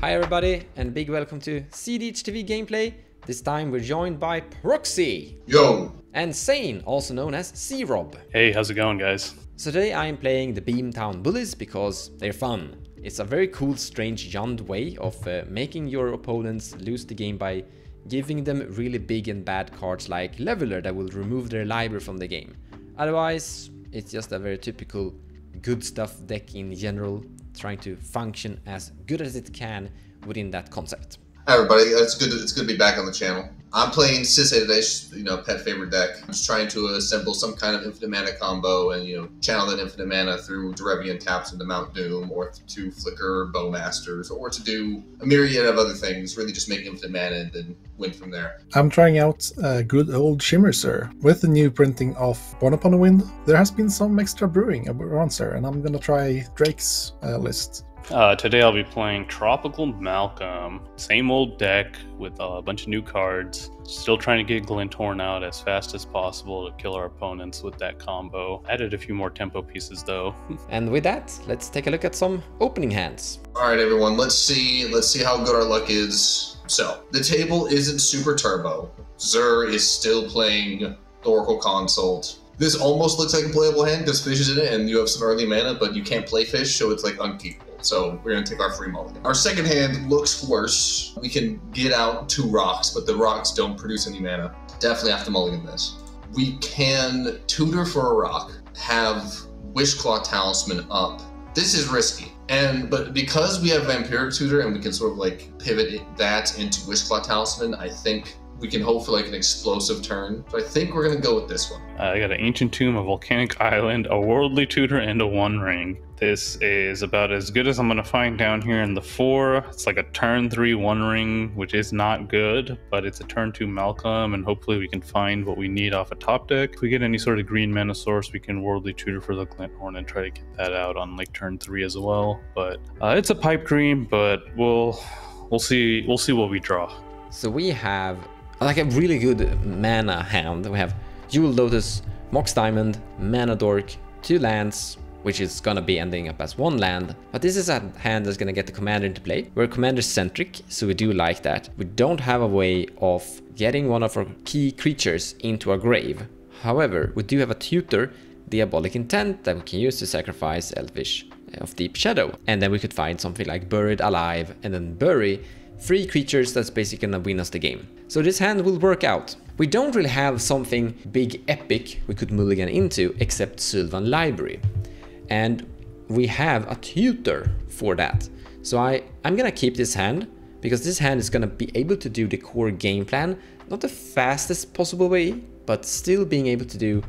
Hi everybody, and big welcome to cEDH TV gameplay. This time we're joined by Proxy. Yo! And Sane, also known as C-Rob. Hey, how's it going, guys? So today I am playing the beamtown bullies because they're fun. It's a very cool, strange, yawned way of making your opponents lose the game by giving them really big and bad cards like Leveler that will remove their library from the game. Otherwise, it's just a very typical good stuff deck in general, trying to function as good as it can within that concept. Hi everybody, it's good to be back on the channel. I'm playing cEDH, pet favorite deck. I'm just trying to assemble some kind of infinite mana combo and, channel that infinite mana through Derevian taps into Mount Doom, or to flicker Bowmasters, or to do a myriad of other things, really just make infinite mana and then win from there. I'm trying out good old Shimmer Sir. With the new printing of Born Upon a Wind, there has been some extra brewing around, sir, and I'm gonna try Drake's list. Today I'll be playing Tana Malcolme. Same old deck with a bunch of new cards. Still trying to get Glinthorn out as fast as possible to kill our opponents with that combo. Added a few more tempo pieces though. And with that, let's take a look at some opening hands. Alright everyone, let's see how good our luck is. So, the table isn't super turbo. Zur is still playing the Oracle Consult. This almost looks like a playable hand because Fish is in it and you have some early mana, but you can't play Fish, so it's like unkeepable. So we're gonna take our free mulligan. Our second hand looks worse. We can get out 2 rocks, but the rocks don't produce any mana. Definitely have to mulligan this. We can tutor for a rock, have Wishclaw Talisman up. This is risky. But because we have Vampiric Tutor and we can sort of like pivot that into Wishclaw Talisman, I think we can hope for like an explosive turn. So I think we're gonna go with this one. I got an Ancient Tomb, a Volcanic Island, a Worldly Tutor, and a One Ring. This is about as good as I'm gonna find down here in the 4. It's like a turn 3 One Ring, which is not good, but it's a turn 2 Malcolme, and hopefully we can find what we need off a top deck. If we get any sort of green mana source, we can Worldly Tutor for the Glinthorn and try to get that out on like turn 3 as well. But it's a pipe dream, but we'll see what we draw. So we have like a really good mana hand. We have Jewel Lotus, Mox Diamond, Mana Dork, 2 lands, which is gonna be ending up as 1 land. But this is a hand that's gonna get the commander into play. We're commander-centric, so we do like that. We don't have a way of getting one of our key creatures into a grave. However, we do have a tutor, Diabolic Intent, that we can use to sacrifice Elvish of Deep Shadow. And then we could find something like Buried Alive, and then bury 3 creatures that's basically gonna win us the game. So this hand will work out. We don't really have something big epic we could mulligan into except Sylvan Library. And we have a tutor for that. So I'm gonna keep this hand because this hand is gonna be able to do the core game plan, not the fastest possible way, but still being able to do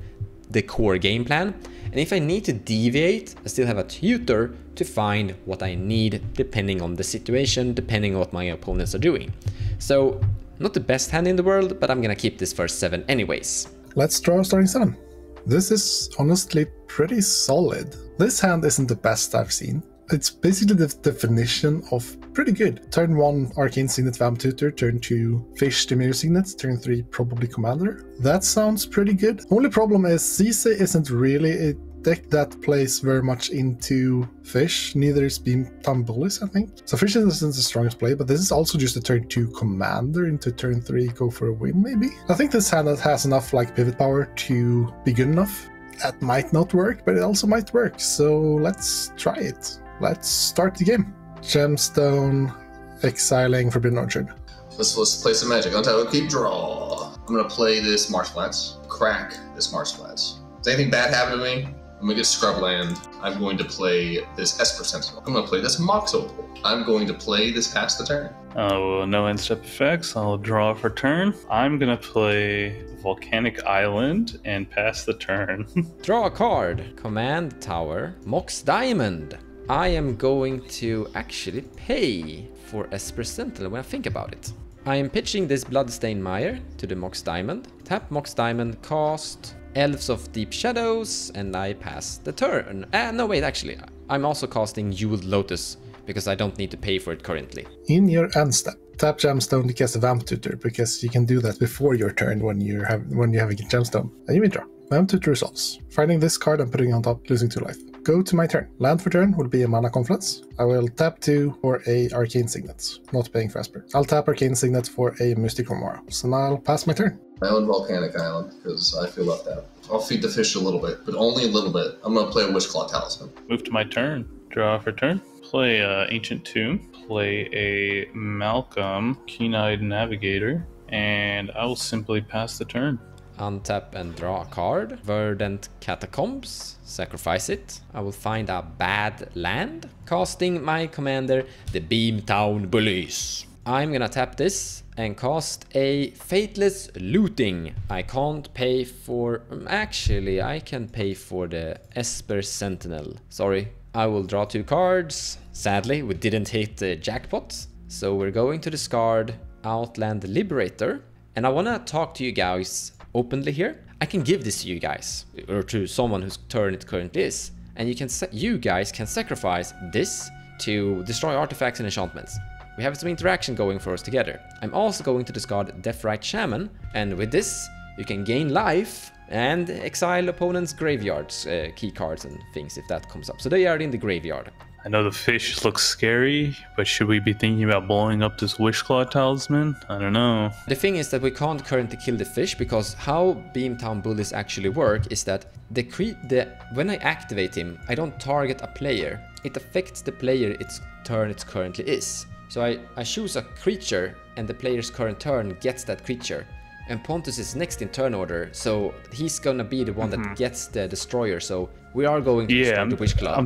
the core game plan. And if I need to deviate, I still have a tutor to find what I need depending on the situation, depending on what my opponents are doing. So not the best hand in the world, but I'm gonna keep this first 7 anyways. Let's draw starting 7. This is honestly pretty solid. This hand isn't the best I've seen. It's basically the definition of pretty good. Turn 1 Arcane Signet Vamp Tutor, turn 2 Fish Demir Signet, turn 3 probably Commander. That sounds pretty good. Only problem is sisay isn't really a deck that plays very much into Fish, neither is beamtown bullies, I think. So Fish isn't the strongest play, but this is also just a turn 2 Commander into turn 3 go for a win maybe. I think this hand has enough like pivot power to be good enough. That might not work, but it also might work, so let's try it. Let's start the game. Gemstone, exiling Forbidden Orchard. Let's play some magic. Untap, keep draw. I'm gonna play this Marshflats. Crack this Marshflats. Does anything bad happen to me? I'm gonna get Scrubland. I'm going to play this Esper Sentinel. I'm gonna play this Mox Opal. I'm going to play this Pass the Turn. No end step effects. I'll draw for turn. I'm gonna play Volcanic Island and pass the turn. Draw a card. Command Tower, Mox Diamond. I am going to actually pay for Esper Sentinel when I think about it. I am pitching this Bloodstained Mire to the Mox Diamond. Tap Mox Diamond, cast Elves of Deep Shadows, and I pass the turn. No wait, actually, I'm also casting Jeweled Lotus because I don't need to pay for it currently. In your end step, tap Gemstone to cast a Vamp Tutor, because you can do that before your turn when you have a Gemstone. And you may draw. Vamp Tutor resolves. Finding this card and putting it on top, losing 2 life. go to my turn. Land for turn will be a mana confluence. I will tap 2 for a Arcane Signet, not paying for Esper. I'll tap Arcane Signet for a Mystic Remora. So now I'll pass my turn. My own Volcanic Island, because I feel left out. I'll feed the fish a little bit, but only a little bit. I'm going to play a Wishclaw Talisman. Move to my turn. Draw for turn. Play Ancient Tomb. Play a Malcolme, Keen-Eyed Navigator. And I will simply pass the turn. Untap and draw a card. Verdant Catacombs. Sacrifice it. I will find a bad land. Casting my commander, the Beamtown Bullies. I'm gonna tap this and cast a Fateless Looting. I can't pay for... Actually, I can pay for the Esper Sentinel. Sorry. I will draw 2 cards. Sadly, we didn't hit the jackpot. So we're going to discard Outland Liberator. And I wanna talk to you guys openly here. I can give this to you guys, or to someone whose turn it currently is. And you guys can sacrifice this to destroy artifacts and enchantments. We have some interaction going for us together. I'm also going to discard Deathrite Shaman, and with this, you can gain life and exile opponent's graveyards, key cards and things if that comes up. So they are in the graveyard. I know the fish looks scary, but should we be thinking about blowing up this Wishclaw Talisman? I don't know. The thing is that we can't currently kill the fish, because how Beamtown Bullies actually work is that when I activate him, I don't target a player. It affects the player its turn it currently is. So I choose a creature, and the player's current turn gets that creature. And Pontus is next in turn order, so he's gonna be the one that gets the destroyer. So we are going to destroy the Wishclaw.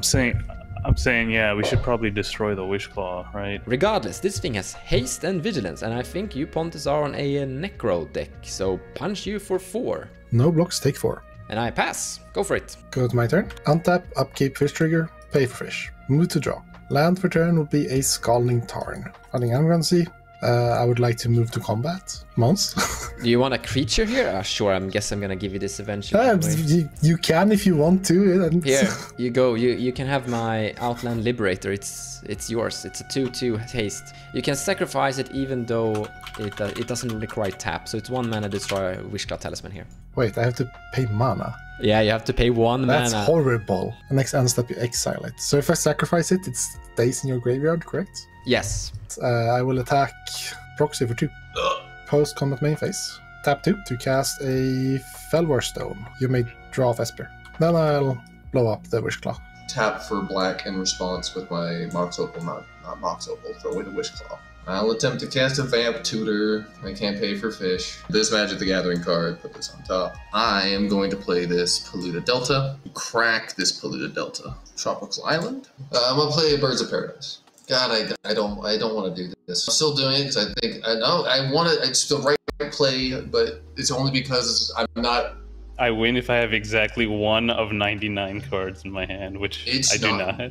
I'm saying, yeah, we should probably destroy the Wishclaw, right? Regardless, this thing has haste and vigilance, and I think you, Pontus, are on a necro deck, so punch you for 4. No blocks, take 4. And I pass. Go for it. Go to my turn. Untap, upkeep fish trigger, pay for fish. Move to draw. Land for turn will be a Scalding Tarn. I think I'm gonna see. I would like to move to combat. Mons? Do you want a creature here? Sure, I guess I'm gonna give you this eventually. Anyway. You can if you want to. And... Here, you go. You can have my Outland Liberator. It's yours. It's a 2/2 haste. You can sacrifice it even though it doesn't require tap. So it's 1 mana destroy Wishclaw Talisman here. Wait, I have to pay mana. Yeah, you have to pay 1 mana. That's horrible. The next end step, you exile it. So if I sacrifice it, it stays in your graveyard, correct? Yes. I will attack Proxy for 2. Post combat main phase. Tap 2 to cast a Felwar Stone. You may draw off Esper. Then I'll blow up the Wishclaw. Tap for black in response with my Mox Opal, not Mox Opal, throw away the Wishclaw. I'll attempt to cast a Vamp Tutor. I can't pay for fish. This Magic the Gathering card, put this on top. I am going to play this Polluted Delta. Crack this Polluted Delta. Tropical Island. I'm going to play Birds of Paradise. God, I don't want to do this. I'm still doing it because I think I want to. It's the right play, but it's only because I'm not. I win if I have exactly 1 of 99 cards in my hand, which I do not.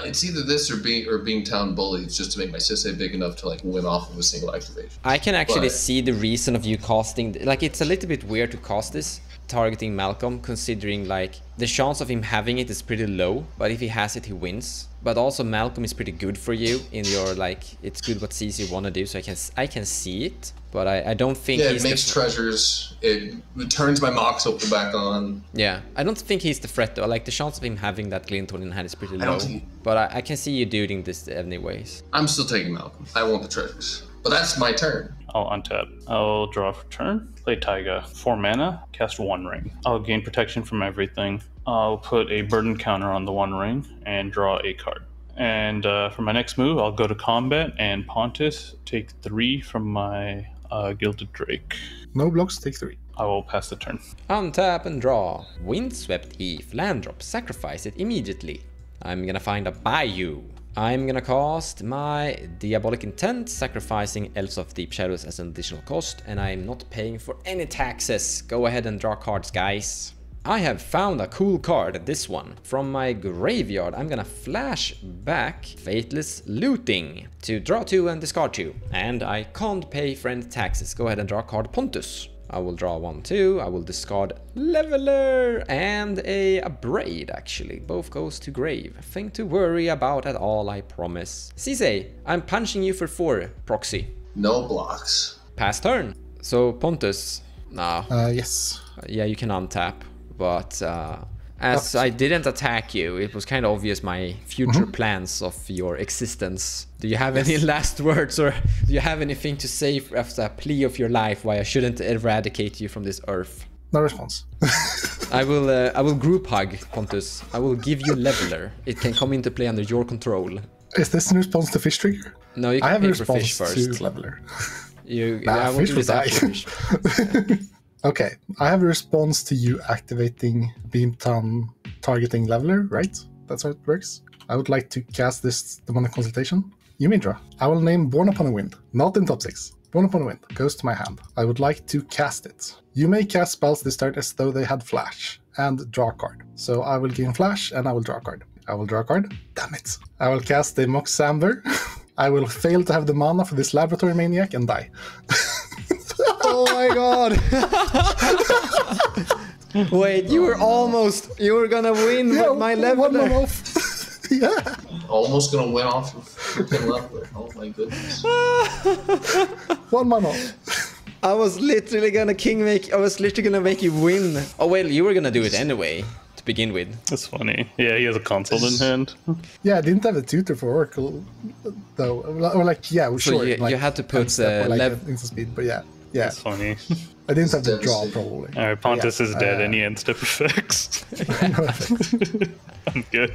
It's either this or Beamtown Bullies, just to make my sisay big enough to like win off of a single activation. I can actually see the reason of you casting. Like, it's a little bit weird to cast this targeting Malcolme, considering like the chance of him having it is pretty low, but if he has it, he wins. But also Malcolme is pretty good for you in your like, it's good what CC want to do, so I can see it, but I don't think it makes treasures, it turns my Mox Opal back on. Yeah, I don't think he's the threat though. Like, the chance of him having that Glinthorn in hand is pretty low, but I can see you doing this anyways. I'm still taking Malcolme. I want the treasures, but that's my turn. I'll untap. I'll draw for turn. Play Taiga. 4 mana. Cast 1 ring. I'll gain protection from everything. I'll put a burden counter on the 1 ring and draw a card. And for my next move, I'll go to combat and Pontus take 3 from my Gilded Drake. No blocks, take 3. I will pass the turn. Untap and draw. Windswept Eve. Land drop. Sacrifice it immediately. I'm gonna find a Bayou. I'm gonna cast my Diabolic Intent, sacrificing Elves of Deep Shadows as an additional cost, and I'm not paying for any taxes. Go ahead and draw cards, guys. I have found a cool card, this one. From my graveyard, I'm gonna flash back Fateless Looting to draw 2 and discard 2. And I can't pay for any taxes. Go ahead and draw a card, Pontus. I will draw 1, 2, I will discard Leveler and a Braid, actually. Both goes to grave. Nothing to worry about at all, I promise. Sisay, I'm punching you for 4, Proxy. No blocks. Pass turn. So, Pontus, now. Yes. Yeah, you can untap, but As I didn't attack you, it was kind of obvious my future plans of your existence. Do you have any last words, or do you have anything to say as a plea of your life why I shouldn't eradicate you from this earth? No response. I will group hug, Pontus. I will give you Leveler. It can come into play under your control. Is this in response to Fish Trigger? No, you can I have a pay for fish response first. to Leveler. I want Fish to will die. fish. Okay, I have a response to you activating Beamtown targeting Leveler, right? That's how it works. I would like to cast this demonic consultation. You may draw. I will name Born Upon a Wind, not in top 6. Born Upon a Wind goes to my hand. I would like to cast it. You may cast spells this turn as though they had flash, and draw a card. So I will gain flash, and I will draw a card. I will draw a card. Damn it. I will cast the Mox Amber. I will fail to have the mana for this Laboratory Maniac and die. Oh my god! Wait, you were gonna win with my One Leveler. off. Yeah. Almost gonna win off of freaking Leveler. Oh my goodness. 1 mana off. I was literally gonna make you win. Oh well, you were gonna do it anyway to begin with. That's funny. Yeah, he has a console in hand. Yeah, I didn't have a tutor for Oracle, though. Or like, yeah, So sure. you like, had to put step or like Lev. instant speed, but yeah. Yeah, That's funny. I didn't have the draw, Devastating. probably. All right, Pontus Yeah, is dead. Any end step effects? I'm good.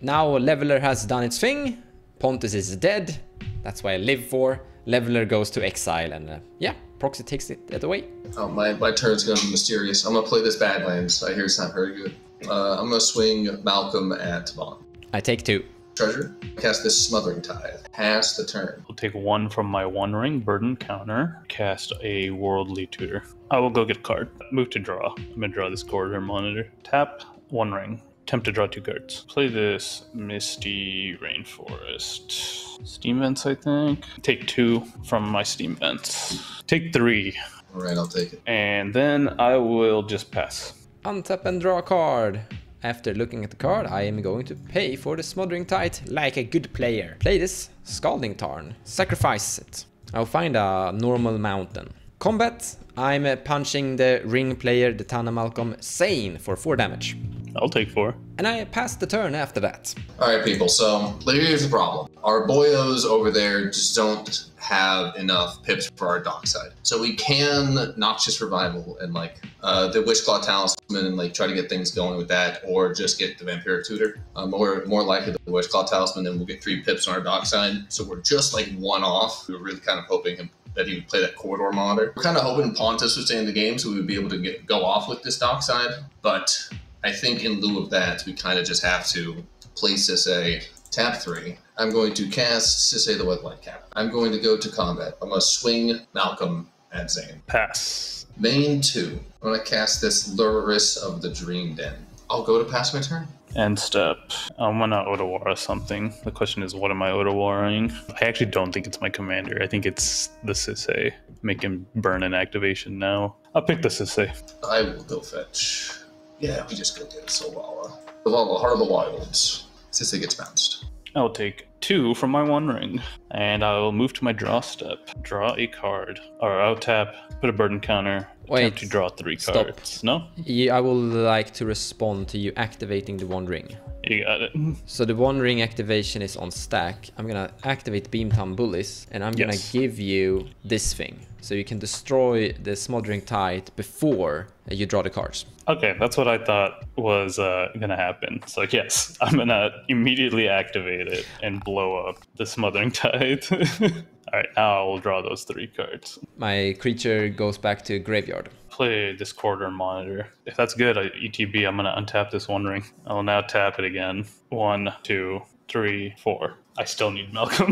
Now Leveler has done its thing. Pontus is dead. That's why I live for. Leveler goes to exile, and yeah, Proxy takes it away. Oh, my turn's gonna be mysterious. I'm gonna play this Badlands. I hear it's not very good. I'm gonna swing Malcolm at Vaughn. I take 2. Treasure. Cast this Smothering Tithe. Pass the turn. I'll take 1 from my One Ring Burden counter. Cast a Worldly Tutor. I will go get a card. Move to draw. I'm gonna draw this Corridor Monitor. Tap 1 ring. Attempt to draw 2 cards. Play this Misty Rainforest. Steam Vents, I think. Take 2 from my Steam Vents. Take 3. Alright, I'll take it. And then I will just pass. Untap and draw a card. After looking at the card, I am going to pay for the Smothering Tithe like a good player. Play this Scalding Tarn. Sacrifice it. I'll find a normal mountain. Combat, I'm punching the ring player, the Tana Malcolme, Sane for 4 damage. I'll take 4. And I pass the turn after that. Alright, people, so here's the problem. Our boyos over there just don't have enough pips for our dockside. So we can Noxious Revival and like the Witchclaw Talisman and like try to get things going with that, or just get the Vampiric Tutor. Or more likely the Witchclaw Talisman, and we'll get 3 pips on our dockside. So we're just like 1 off. We were really kind of hoping that he would play that Corridor Monitor. We're kind of hoping Pontus would stay in the game so we would be able to go off with this dockside, but I think in lieu of that, we kind of just have to play Sisay, tap 3. I'm going to cast Sisay the Wet Light Cap. I'm going to go to combat. I'm going to swing Malcolm at Zane. Pass. Main 2. I'm going to cast this Luris of the Dream Den. I'll go to pass my turn. End step. I'm gonna Otawara something. The question is, what am I Otawaring? I actually don't think it's my commander. I think it's the Sisay. Make him burn an activation now. I'll pick the Sisay. I will go fetch. Yeah, we just go get Solvala. Solvala, Heart of the Wilds. Sisay gets bounced. I'll take 2 from my One Ring, and I'll move to my draw step. Draw a card, or I'll tap, put a burden counter, attempt to draw 3 cards. No? Yeah, I would like to respond to you activating the One Ring. You got it. So the One Ring activation is on stack. I'm gonna activate Beamtown Bullies, and I'm gonna give you this thing. So you can destroy the Smothering Tithe before you draw the cards. Okay, that's what I thought was gonna happen. So yes, I'm gonna immediately activate it and blow up the Smothering Tithe. Alright, now I will draw those 3 cards. My creature goes back to graveyard. Play this Corridor Monitor. If that's good, ETB, I'm gonna untap this One Ring. I will now tap it again. 1, 2, 3, 4. I still need Malcolm.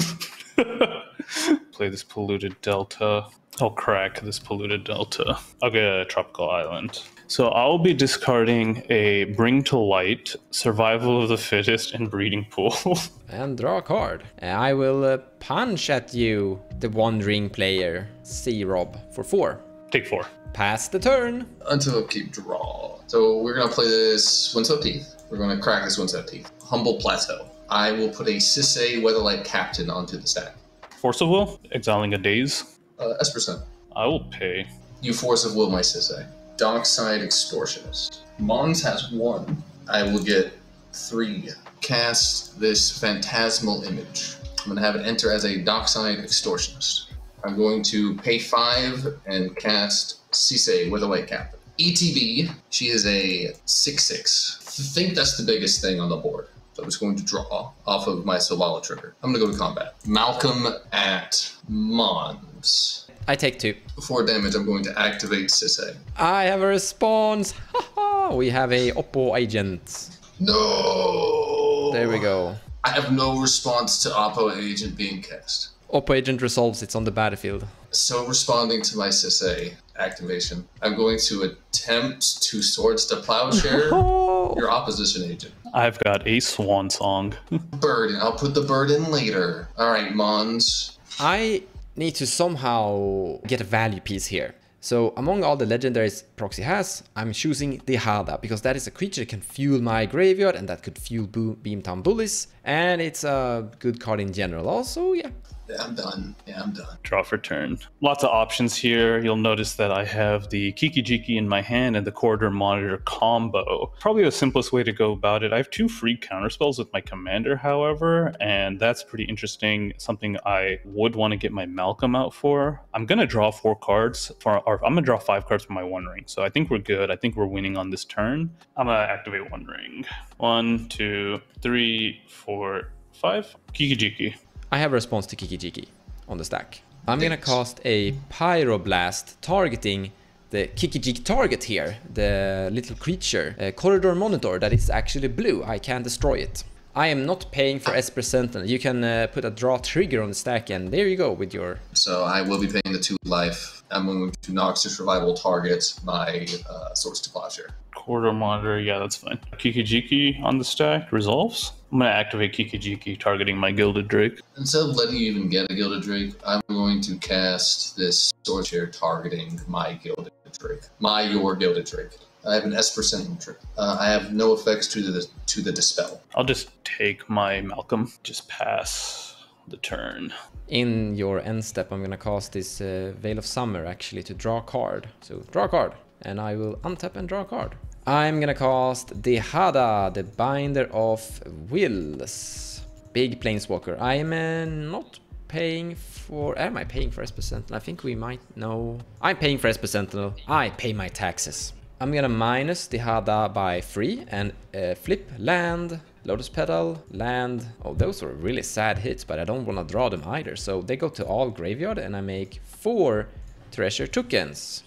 Play this Polluted Delta. I'll crack this Polluted Delta. I'll get a Tropical Island. So I'll be discarding a Bring to Light, Survival of the Fittest, and Breeding Pool. And draw a card. I will punch at you, the One Ring player, C-Rob, for 4. Take 4. Pass the turn. Until keep draw. So we're going to play this Windswept Teeth. We're going to crack this Windswept Teeth. Humble Plateau. I will put a Sisay Weatherlight Captain onto the stack. Force of Will, exiling a Daze. S%. I will pay. You Force of Will my Sisay. Dockside Extortionist. Mons has 1. I will get 3. Cast this phantasmal image. I'm going to have it enter as a dockside extortionist. I'm going to pay 5 and cast Sisay with a white cap. ETB, she is a 6/6. I think that's the biggest thing on the board. So I'm just going to draw off of my Sobala trigger. I'm going to go to combat. Malcolme at Mons. I take 2. 4 damage, I'm going to activate Sisay. I have a response. We have a Oppo agent. No! There we go. I have no response to Oppo agent being cast. Oppo agent resolves, it's on the battlefield. So responding to my Sisay activation, I'm going to attempt to Swords to Plowshare your opposition agent. I've got a swan song. Bird, and I'll put the bird in later. All right, Mons. I need to somehow get a value piece here. So among all the legendaries Proxy has, I'm choosing the Hada because that is a creature that can fuel my graveyard and that could fuel Beamtown Bullies. And it's a good card in general also, yeah. Yeah, I'm done. Draw for turn. Lots of options here. You'll notice that I have the Kiki-Jiki in my hand and the Corridor Monitor combo. Probably the simplest way to go about it. I have 2 free counterspells with my commander, however, and that's pretty interesting. Something I would want to get my Malcolme out for. I'm going to draw 4 cards, or I'm going to draw 5 cards for my One Ring. So I think we're good. I think we're winning on this turn. I'm going to activate One Ring. 1, 2, 3, 4, 5. Kiki-Jiki. I have a response to Kiki-Jiki on the stack. I'm gonna cast a Pyroblast targeting the Kiki-Jiki target here, the little creature, Corridor Monitor that is actually blue. I can destroy it. I am not paying for Esper Sentinel. You can put a draw trigger on the stack and there you go with your... So I will be paying the 2 life. I'm going to Noxious Survival target my Swords to Plowshare. Corridor Monitor, yeah, that's fine. Kiki-Jiki on the stack resolves. I'm going to activate Kiki-Jiki targeting my Gilded Drake. Instead of letting you even get a Gilded Drake, I'm going to cast this Swordshare targeting my Gilded Drake. Your Gilded Drake. I have an Esper Sentinel trick. I have no effects to the Dispel. I'll just take my Malcolme. Just pass the turn. In your end step, I'm gonna cast this Veil of Summer actually to draw a card. So draw a card, and I will untap and draw a card. I'm gonna cast the Hada, the Binder of Wills. Big Planeswalker. I am not paying for... Am I paying for Esper Sentinel? I think we might know. I'm paying for Esper Sentinel. I pay my taxes. I'm gonna minus the Hada by 3 and flip land, Lotus Petal, land. Oh, those were really sad hits, but I don't want to draw them either. So they go to all graveyard and I make 4 treasure tokens.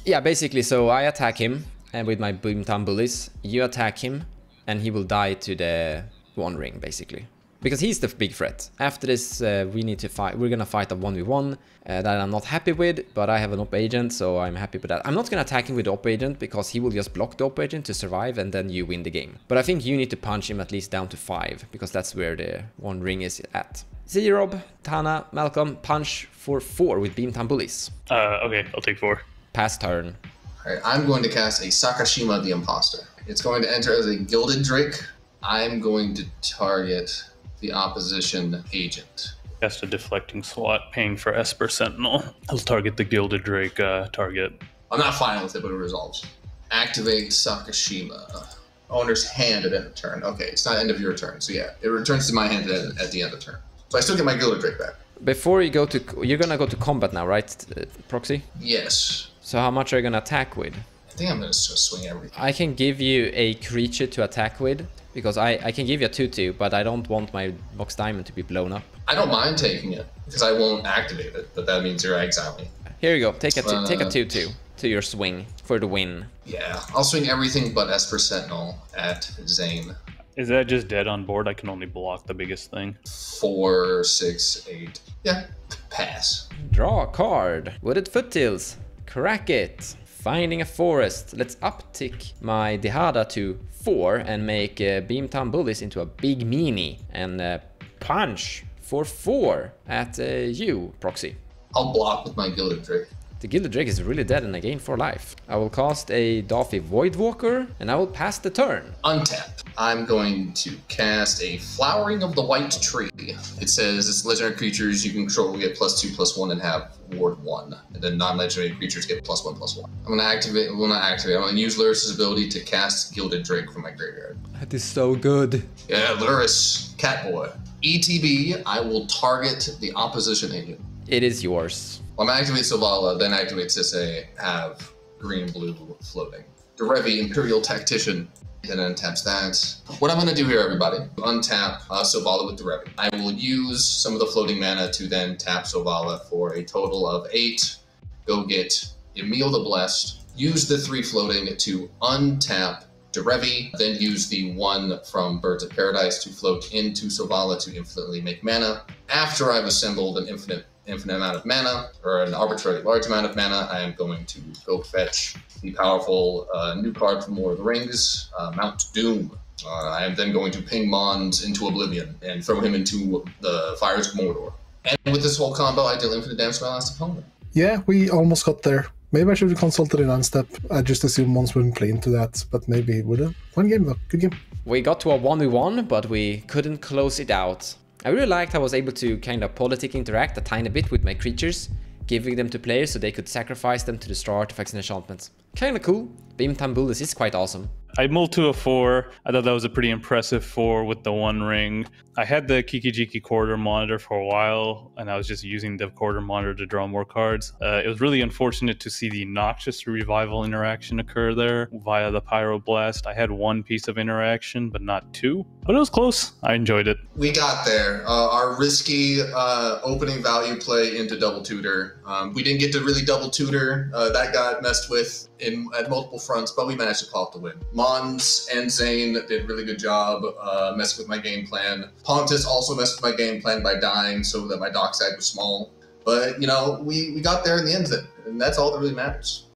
Yeah, basically, so I attack him and with my Beamtown Bullies, you attack him and he will die to the One Ring, basically. Because he's the big threat. After this, we need to fight. We're gonna fight a 1v1 that I'm not happy with, but I have an op agent, so I'm happy with that. I'm not gonna attack him with the op agent because he will just block the op agent to survive, and then you win the game. But I think you need to punch him at least down to 5 because that's where the One Ring is at. See you, Rob, Tana, Malcolme, punch for 4 with Beamtown Bullies. Okay, I'll take 4. Pass turn. Alright, I'm going to cast a Sakashima the Imposter. It's going to enter as a Gilded Drake. I'm going to target the opposition agent. Cast a deflecting slot, paying for Esper Sentinel. I'll target the Gilded Drake target. I'm not fine with it, but it resolves. Activate Sakashima. Owner's hand at end of turn. Okay, it's not end of your turn, so yeah. It returns to my hand at the end of turn. So I still get my Gilded Drake back. Before you go to... You're gonna go to combat now, right, Proxy? Yes. So how much are you gonna attack with? I think I'm gonna just swing everything. I can give you a creature to attack with, because I can give you a 2/2, but I don't want my Box Diamond to be blown up. I don't mind taking it, because I won't activate it, but that means you're exiling. Here you go, take a 2/2 to your swing for the win. Yeah, I'll swing everything but Esper Sentinel at Zane. Is that just dead on board? I can only block the biggest thing. 4, 6, 8. Yeah, pass. Draw a card. Wooded Foothills. Crack it. Finding a forest. Let's uptick my Dihada to 4 and make Beamtown Bullies into a big meanie. And punch for 4 at you, Proxy. I'll block with my Gilded Drake. The Gilded Drake is really dead and I gain 4 life. I will cast a Daffy Voidwalker and I will pass the turn. Untap. I'm going to cast a Flowering of the White Tree. It says it's legendary creatures you can control will get +2/+1 and have ward 1. And then non-legendary creatures get +1/+1. I'm going to activate, well not activate, I'm going to use Luris's ability to cast Gilded Drake from my graveyard. That is so good. Yeah, Luris, Catboy. ETB, I will target the opposition agent. It is yours. I'm going to activate Sovala, then activate Sisay, have green-blue floating. Derevi, Imperial Tactician, then untaps that. What I'm going to do here, everybody, untap Sovala with Derevi. I will use some of the floating mana to then tap Sovala for a total of 8. Go get Emil the Blessed. Use the 3 floating to untap Derevi, then use the 1 from Birds of Paradise to float into Sovala to infinitely make mana. After I've assembled an infinite amount of mana, or an arbitrarily large amount of mana, I am going to go fetch the powerful new card from Lord of the Rings, Mount Doom. I am then going to ping Mons into Oblivion and throw him into the Fires of Mordor. And with this whole combo, I deal infinite damage to my last opponent. Yeah, we almost got there. Maybe I should have consulted in Unstep. I just assumed Mons wouldn't play into that, but maybe he would have. One game though, good game. We got to a 1v1, but we couldn't close it out. I really liked I was able to kind of politic interact a tiny bit with my creatures, giving them to players so they could sacrifice them to destroy artifacts and enchantments. Kinda cool. Beamtown Bullies is quite awesome. I mulled to a 4. I thought that was a pretty impressive 4 with the 1 ring. I had the Kiki-Jiki quarter monitor for a while, and I was just using the quarter monitor to draw more cards. It was really unfortunate to see the Noxious Revival interaction occur there via the Pyroblast. I had 1 piece of interaction, but not 2. But it was close. I enjoyed it. We got there. Our risky opening value play into double tutor. We didn't get to really double tutor. That got messed with at multiple fronts, but we managed to pull off the win. Mons and Zane did a really good job messing with my game plan. Pontus also messed with my game plan by dying so that my dockside was small. But, you know, we got there in the end of it, and that's all that really matters.